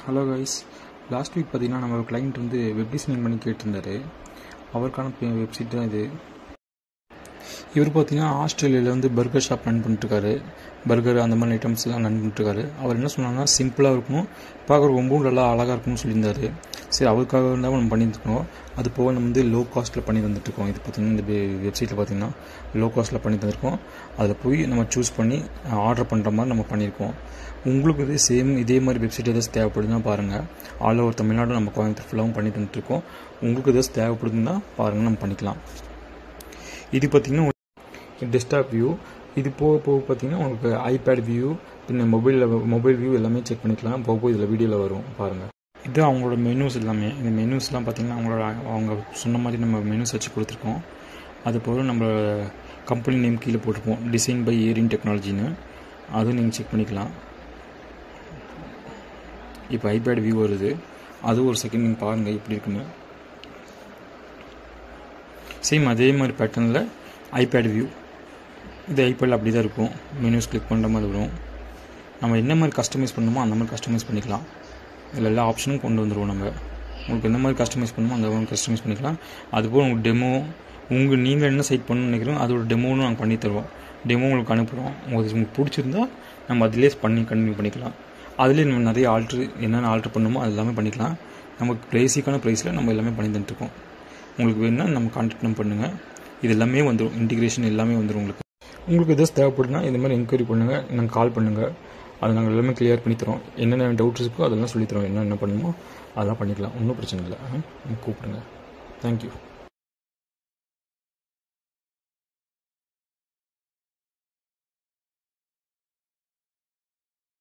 Hello guys, last week பார்த்தீங்கன்னா நம்ம client வந்து வெப் டிசைனிங் பண்ணி கேட்டிருந்தாரு. அவருக்கான வெப்சைட் தான் இது. இவர் பார்த்தீங்கன்னா ஆஸ்திரேலியாவில் வந்து பர்கர் ஷாப் ரன் பண்ணிட்டுருக்காரு. பர்கர் அந்த மாதிரி ஐட்டம்ஸ்லாம் ரன் பண்ணிட்டுருக்காரு. அவர் என்ன சொன்னாங்கன்னா, சிம்பிளாக இருக்கணும், பார்க்குற ரொம்பவும் நல்லா அழகாக இருக்கும்னு சொல்லியிருந்தாரு. சரி, அவருக்காக இருந்தால் நம்ம பண்ணியிருக்கோம். அது போக நம்ம வந்து லோ காஸ்ட்டில் பண்ணி தந்துட்டுருக்கோம். இது பார்த்திங்கன்னா இந்த வெப்சைட்டில் பார்த்திங்கன்னா லோ காஸ்ட்டில் பண்ணி தந்திருக்கோம். அதில் போய் நம்ம சூஸ் பண்ணி ஆர்டர் பண்ணுற மாதிரி நம்ம பண்ணியிருக்கோம். உங்களுக்கு இதே மாதிரி வெப்சைட் ஏதாச்சும் தேவைப்படுதுன்னா பாருங்கள். ஆல் ஓவர் தமிழ்நாடு நம்ம கோயம்புத்தூர் ஃபுல்லாகவும் பண்ணி தந்துட்டுருக்கோம். உங்களுக்கு ஏதாச்சும் தேவைப்படுதுன்னா பாருங்கள், நம்ம பண்ணிக்கலாம். இது பார்த்திங்கன்னா டெஸ்க்டாப் வியூ. இது போக பார்த்திங்கன்னா உங்களுக்கு ஐபேட் வியூ, பின்ன மொபைல் வியூ எல்லாமே செக் பண்ணிக்கலாம். போக இதில் வீடியோவில் வரும் பாருங்கள். இது அவங்களோட மெனூஸ் எல்லாமே. இந்த மெனூஸ்லாம் பார்த்திங்கன்னா அவங்க சொன்ன மாதிரி நம்ம மெனூஸ் வச்சு கொடுத்துருக்கோம். அது போக நம்ம கம்பெனி நேம் கீழே போட்டிருப்போம், டிசைன் பை ஏரின் டெக்னாலஜின்னு. அதுவும் நீங்கள் செக் பண்ணிக்கலாம். இப்போ ஐபேட் வியூ வருது, அது ஒரு செகண்ட் நீங்கள் பாருங்கள் எப்படி இருக்குன்னு. சேம் அதே மாதிரி பேட்டர்னில் ஐபேட் வியூ. இது ஐபேடில் அப்படி தான் இருக்கும். மெனூஸ் கிளிக் பண்ணுற மாதிரி வரும். நம்ம என்ன மாதிரி கஸ்டமைஸ் பண்ணணுமோ அந்த மாதிரி கஸ்டமைஸ் பண்ணிக்கலாம். இதில் எல்லா ஆப்ஷனும் கொண்டு வந்துடுவோம். நம்ம உங்களுக்கு எந்த மாதிரி கஸ்டமைஸ் பண்ணணுமோ அந்த மாதிரி கஸ்டமைஸ் பண்ணிக்கலாம். அதுபோல் உங்களுக்கு டெமோ, நீங்கள் என்ன சைட் பண்ணணும்னு நினைக்கிறோம் அதோட டெமோன்னு நாங்கள் பண்ணி தருவோம். டெமோ உங்களுக்கு அனுப்புகிறோம். உங்களுக்கு பிடிச்சிருந்தா நம்ம அதிலே கண்டினியூ பண்ணிக்கலாம். அதிலே நம்ம நிறைய என்னென்ன ஆல்ட்ரு பண்ணணுமோ அது எல்லாமே பண்ணிக்கலாம். நமக்கு பேசிக்கான ப்ரைஸில் நம்ம எல்லாமே பண்ணி தந்துட்டுருக்கோம். உங்களுக்கு வேணுன்னா நம்ம கான்டாக்ட் நம்ம பண்ணுங்கள். இது எல்லாமே வந்துடும், இன்டிகிரேஷன் எல்லாமே வந்துடும். உங்களுக்கு எதாச்சும் தேவைப்படுதுன்னா இந்த மாதிரி என்கொயரி பண்ணுங்கள், நாங்கள் கால் பண்ணுங்கள். அது நாங்கள் எல்லாமே கிளியர் பண்ணி தரோம். என்னென்ன டவுட்ஸ் இருக்கோ அதெல்லாம் சொல்லித்தரோம். என்ன பண்ணணுமோ அதெல்லாம் பண்ணிக்கலாம். ஒன்றும் பிரச்சனை இல்லை. கூப்பிடுங்க. தேங்க்யூ.